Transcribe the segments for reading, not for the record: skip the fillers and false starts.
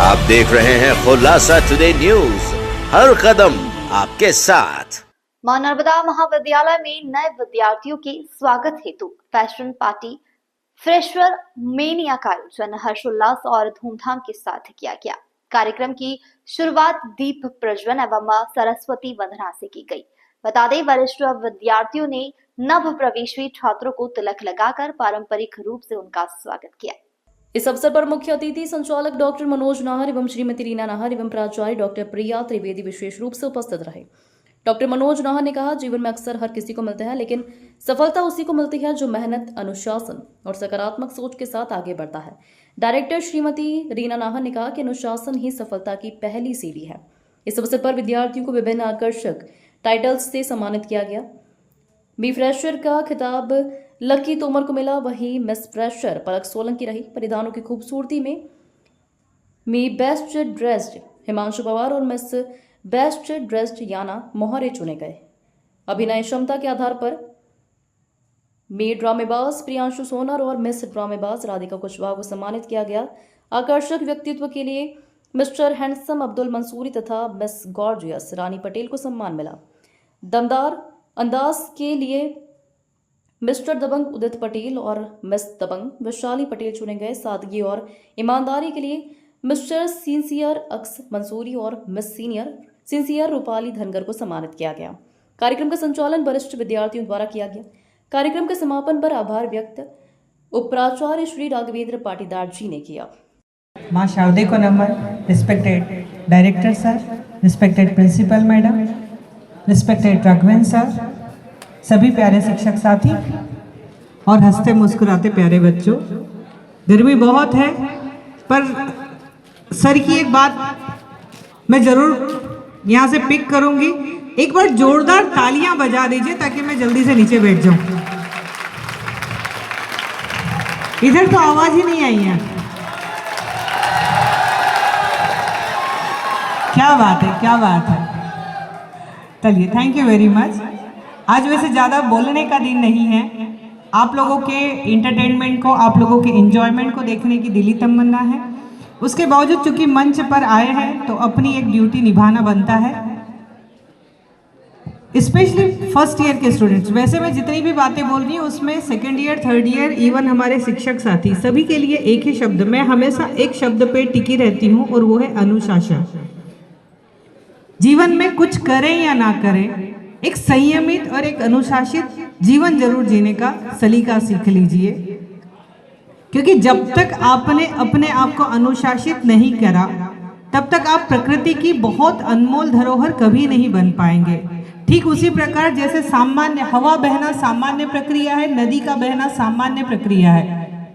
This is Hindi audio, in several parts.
आप देख रहे हैं खुलासा टुडे न्यूज, हर कदम आपके साथ। मां नर्मदा महाविद्यालय में नए विद्यार्थियों के स्वागत हेतु फैशन पार्टी फ्रेशर मेनिया का आयोजन हर्षोल्लास और धूमधाम के साथ किया गया। कार्यक्रम की शुरुआत दीप प्रज्वलन एवं मां सरस्वती वंदना से की गई। बता दें, वरिष्ठ विद्यार्थियों ने नव प्रवेशी छात्रों को तिलक लगाकर पारंपरिक रूप से उनका स्वागत किया। इस अवसर पर मुख्य अतिथि संचालक डॉक्टर मनोज नाहर एवं श्रीमती रीना नाहर एवं प्राचार्य डॉक्टर प्रिया त्रिवेदी विशेष रूप से उपस्थित रहे। डॉक्टर मनोज नाहर ने कहा, जीवन में अक्सर हर किसी को मिलते हैं, लेकिन सफलता उसी को मिलती है जो मेहनत, अनुशासन और सकारात्मक सोच के साथ आगे बढ़ता है। डायरेक्टर श्रीमती रीना नाहर ने कहा कि अनुशासन ही सफलता की पहली सीढ़ी है। इस अवसर पर विद्यार्थियों को विभिन्न आकर्षक टाइटल्स से सम्मानित किया गया। बी फ्रेशर का खिताब लकी तोमर को मिला, वहीं मिस फ्रेशर पलक सोलंकी रही। परिधानों की खूबसूरती में मी बेस्ट ड्रेस्ड हिमांशु पवार और मिस बेस्ट ड्रेस्ड याना मोहरे चुने गए। अभिनय क्षमता के आधार पर मी ड्रामेबाज प्रियांशु सोनर और मिस ड्रामेबाज राधिका कुशवाहा को सम्मानित किया गया। आकर्षक व्यक्तित्व के लिए मिस्टर हैंडसम अब्दुल मंसूरी तथा मिस गॉर्जियस रानी पटेल को सम्मान मिला। दमदार अंदाज के लिए मिस्टर दबंग उदित पटेल और मिस दबंग वैशाली पटेल चुने गए। सादगी और ईमानदारी के लिए मिस्टर सिंसियर अक्स मंसूरी और मिस सिंसियर रूपाली धनगर को सम्मानित किया गया। कार्यक्रम का संचालन वरिष्ठ विद्यार्थियों द्वारा किया गया। कार्यक्रम के समापन पर आभार व्यक्त उपप्राचार्य श्री राघवेंद्र पाटीदार जी ने किया। माँ शारदे को नमन। Respected director sir, respected principal madam, respected Raghavendra sir, सभी प्यारे शिक्षक साथी और हंसते मुस्कुराते प्यारे बच्चों। गर्मी बहुत है, पर सर की एक बात मैं जरूर यहाँ से पिक करूंगी। एक बार जोरदार तालियां बजा दीजिए ताकि मैं जल्दी से नीचे बैठ जाऊं। इधर तो आवाज ही नहीं आई है। क्या बात है, क्या बात है। चलिए, थैंक यू वेरी मच। आज वैसे ज़्यादा बोलने का दिन नहीं है। आप लोगों के इंटरटेनमेंट को, आप लोगों के एंजॉयमेंट को देखने की दिली तमन्ना है। उसके बावजूद चूंकि मंच पर आए हैं तो अपनी एक ड्यूटी निभाना बनता है, स्पेशली फर्स्ट ईयर के स्टूडेंट्स। वैसे मैं जितनी भी बातें बोल रही हूँ उसमें second year, third year, even हमारे शिक्षक साथी सभी के लिए एक ही शब्द, मैं हमेशा एक शब्द पे टिकी रहती हूँ और वो है अनुशासन। जीवन में कुछ करें या ना करें, एक संयमित और एक अनुशासित जीवन जरूर जीने का सलीका सीख लीजिए, क्योंकि जब तक आपने अपने आप को अनुशासित नहीं करा तब तक आप प्रकृति की बहुत अनमोल धरोहर कभी नहीं बन पाएंगे। ठीक उसी प्रकार जैसे सामान्य हवा बहना सामान्य प्रक्रिया है, नदी का बहना सामान्य प्रक्रिया है।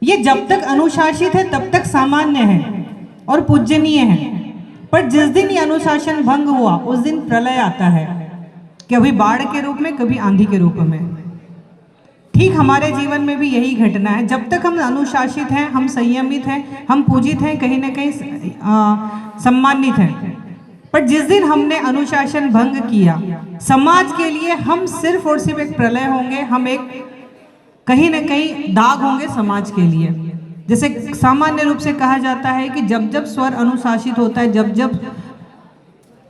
ये जब तक अनुशासित है तब तक सामान्य है और पूजनीय है, पर जिस दिन ये अनुशासन भंग हुआ उस दिन प्रलय आता है, कभी बाढ़ के रूप में, कभी आंधी के रूप में। ठीक हमारे जीवन में भी यही घटना है। जब तक हम अनुशासित हैं, हम संयमित हैं, हम पूजित हैं, कहीं ना कहीं सम्मानित हैं, पर जिस दिन हमने अनुशासन भंग किया, समाज के लिए हम सिर्फ और सिर्फ एक प्रलय होंगे, हम एक कहीं ना कहीं दाग होंगे समाज के लिए। जैसे सामान्य रूप से कहा जाता है कि जब जब स्वर अनुशासित होता है, जब जब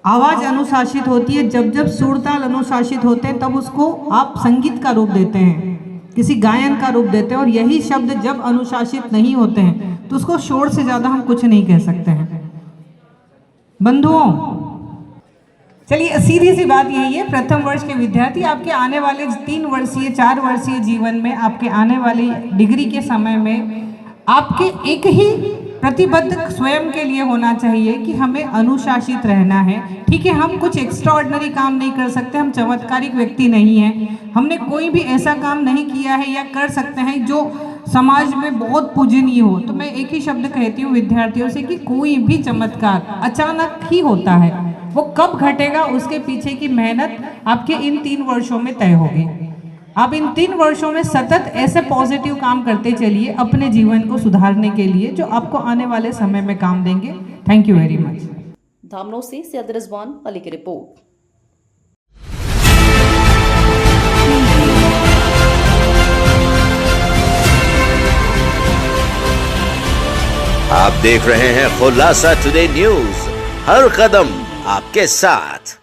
आवाज अनुशासित होती है, जब जब सुरताल अनुशासित होते हैं, तब उसको आप संगीत का रूप देते हैं, किसी गायन का रूप देते हैं। और यही शब्द जब अनुशासित नहीं होते हैं तो उसको शोर से ज्यादा हम कुछ नहीं कह सकते हैं। बंधुओं, चलिए सीधी सी बात यही है, प्रथम वर्ष के विद्यार्थी आपके आने वाले 3 वर्षीय 4 वर्षीय जीवन में, आपके आने वाली डिग्री के समय में आपके एक ही प्रतिबद्ध स्वयं के लिए होना चाहिए कि हमें अनुशासित रहना है। ठीक है, हम कुछ एक्स्ट्रा ऑर्डिनरी काम नहीं कर सकते, हम चमत्कारिक व्यक्ति नहीं हैं, हमने कोई भी ऐसा काम नहीं किया है या कर सकते हैं जो समाज में बहुत पूजनीय हो। तो मैं एक ही शब्द कहती हूँ विद्यार्थियों से कि कोई भी चमत्कार अचानक ही होता है, वो कब घटेगा उसके पीछे की मेहनत आपके इन 3 वर्षों में तय होगी। आप इन 3 वर्षों में सतत ऐसे पॉजिटिव काम करते चलिए अपने जीवन को सुधारने के लिए, जो आपको आने वाले समय में काम देंगे। Thank you very much. Dhamnon से सैयद रिजवान अली की रिपोर्ट। आप देख रहे हैं खुलासा टुडे न्यूज, हर कदम आपके साथ।